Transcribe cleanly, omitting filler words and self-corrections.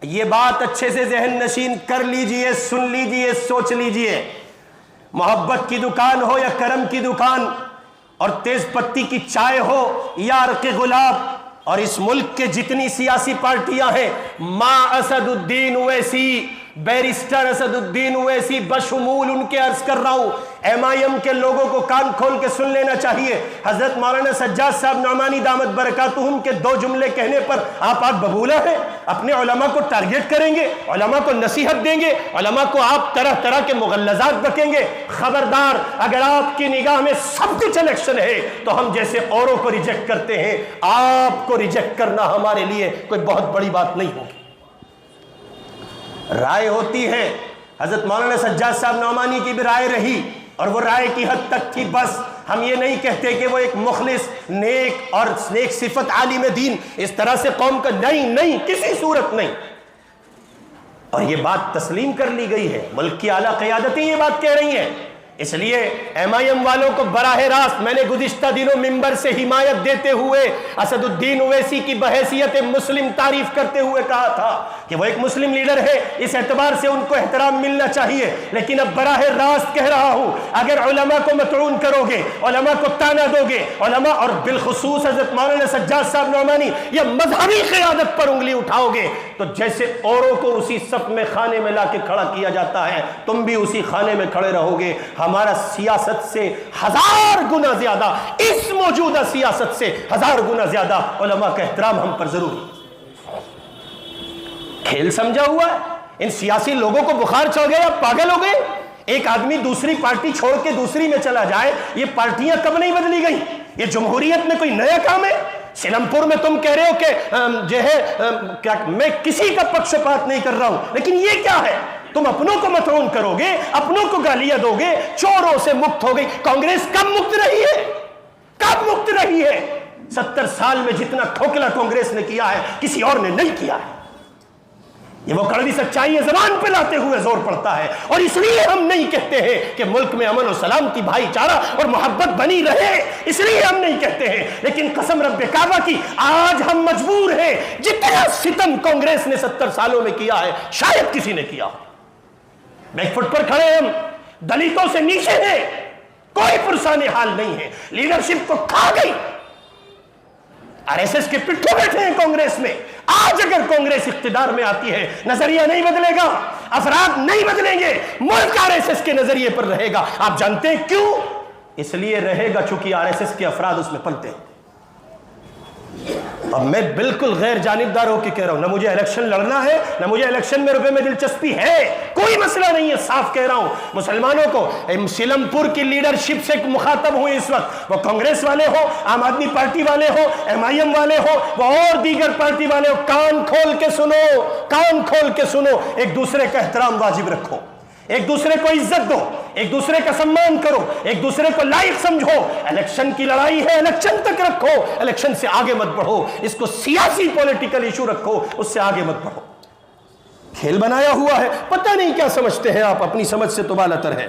یہ بات اچھے سے ذہن نشین کر لیجئے، سن لیجئے، سوچ لیجئے، محبت کی دکان ہو یا کرم کی دکان، اور تیز پتی کی چائے ہو یا عرق گلاب، اور اس ملک کے جتنی سیاسی پارٹیاں ہیں، ماں اسد الدین اویسی، بیرسٹر اسد الدین اویسی بشمول ان کے عرض کر رہا ہوں، ایم آئی ایم کے لوگوں کو کان کھول کے سن لینا چاہیے۔ حضرت مولانا سجاد صاحب نعمانی دامت برکاتہم کے دو جملے کہنے پر آپ ببولہ ہیں، اپنے علماء کو ٹارگٹ کریں گے، علماء کو نصیحت دیں گے، علماء کو آپ طرح طرح کے مغلظات بکیں گے۔ خبردار، اگر آپ کی نگاہ میں سب کچھ الیکشن ہے تو ہم جیسے اوروں کو ریجیکٹ کرتے ہیں، آپ کو ریجیکٹ کرنا ہمارے لیے کوئی بہت بڑی بات نہیں ہوگی۔ رائے ہوتی ہے، حضرت مولانا سجاد صاحب نعمانی کی بھی رائے رہی، اور وہ رائے کی حد تک تھی، بس ہم یہ نہیں کہتے کہ وہ ایک مخلص، نیک اور نیک صفت عالم دین اس طرح سے قوم کا، نہیں، کسی صورت نہیں۔ اور یہ بات تسلیم کر لی گئی ہے، ملک کی اعلیٰ قیادتیں یہ بات کہہ رہی ہیں۔ اس لیے ایم آئی ایم والوں کو براہ راست میں نے گزشتہ دنوں ممبر سے حمایت دیتے ہوئے اسد الدین اویسی کی بحیثیت مسلم تعریف کرتے ہوئے کہا تھا کہ وہ ایک مسلم لیڈر ہے، اس اعتبار سے ان کو احترام ملنا چاہیے، لیکن اب براہ راست کہہ رہا ہوں، اگر علماء کو مطعون کرو گے، علماء کو تانا دو گے، علماء اور بالخصوص حضرت مولانا سجاد صاحب نعمانی یا مذہبی قیادت پر انگلی اٹھاؤ گے، تو جیسے اوروں کو اسی صف میں خانے میں لا کے کھڑا کیا جاتا ہے، تم بھی اسی خانے میں کھڑے رہو گے۔ ہمارا سیاست سے 1000 گنا زیادہ، اس موجودہ سیاست سے 1000 گنا زیادہ علماء کا احترام ہم پر ضروری۔ کھیل سمجھا ہوا ہے، ان سیاسی لوگوں کو بخار چڑھ گیا، پاگل ہو گئے۔ ایک آدمی دوسری پارٹی چھوڑ کے دوسری میں چلا جائے، یہ پارٹیاں کب نہیں بدلی گئی؟ یہ جمہوریت میں کوئی نیا کام ہے؟ سیلم پور میں تم کہہ رہے ہو کہ میں کسی کا پکش پات نہیں کر رہا ہوں، لیکن یہ کیا ہے؟ تم اپنوں کو مطعون کرو گے، اپنوں کو گالیاں دو گے، چوروں سے مکت ہو گئی۔ کانگریس کب مکت رہی ہے؟ کب مکت رہی ہے؟ 70 سال میں جتنا کھوکھلا کانگریس نے کیا ہے کسی اور نے نہیں کیا ہے۔ یہ وہ کڑوی سچائی ہے، زبان پہ لاتے ہوئے زور پڑتا ہے، اور اس لیے ہم نہیں کہتے ہیں کہ ملک میں امن و سلامتی، بھائی چارہ اور محبت بنی رہے، اس لیے ہم نہیں کہتے ہیں، لیکن قسم رب کعبہ کی آج ہم مجبور ہیں، جتنا ستم کانگریس نے 70 سالوں میں کیا ہے شاید کسی نے کیا ہو۔ بیک فٹ پر کھڑے ہم، دلتوں سے نیچے ہیں، کوئی پرسان حال نہیں ہے، لیڈرشپ کو کھا گئی۔ آر ایس ایس کے پٹھوں بیٹھے ہیں کانگریس میں۔ آج اگر کانگریس اقتدار میں آتی ہے، نظریہ نہیں بدلے گا، افراد نہیں بدلیں گے، ملک آر ایس ایس کے نظریے پر رہے گا۔ آپ جانتے ہیں کیوں؟ اس لیے رہے گا چونکہ آر ایس ایس کے افراد اس میں پلتے ہیں۔ اب میں بالکل غیر جانبدار ہو کے کہہ رہا ہوں، نہ مجھے الیکشن لڑنا ہے، نہ مجھے الیکشن میں روپے میں دلچسپی ہے، کوئی مسئلہ نہیں ہے، صاف کہہ رہا ہوں۔ مسلمانوں کو سیلم پور کی لیڈرشپ سے مخاطب ہوئے اس وقت، وہ کانگریس والے ہو، عام آدمی پارٹی والے ہو، ایم آئی ایم والے ہو، وہ اور دیگر پارٹی والے ہو، کان کھول کے سنو، کان کھول کے سنو، ایک دوسرے کا احترام واجب رکھو، ایک دوسرے کو عزت دو، ایک دوسرے کا سمان کرو، ایک دوسرے کو لائق سمجھو۔ الیکشن کی لڑائی ہے، الیکشن تک رکھو، الیکشن سے آگے مت بڑھو، اس کو سیاسی پولیٹیکل ایشو رکھو، اس سے آگے مت بڑھو۔ کھیل بنایا ہوا ہے، پتہ نہیں کیا سمجھتے ہیں آپ، اپنی سمجھ سے تو بالاتر ہے۔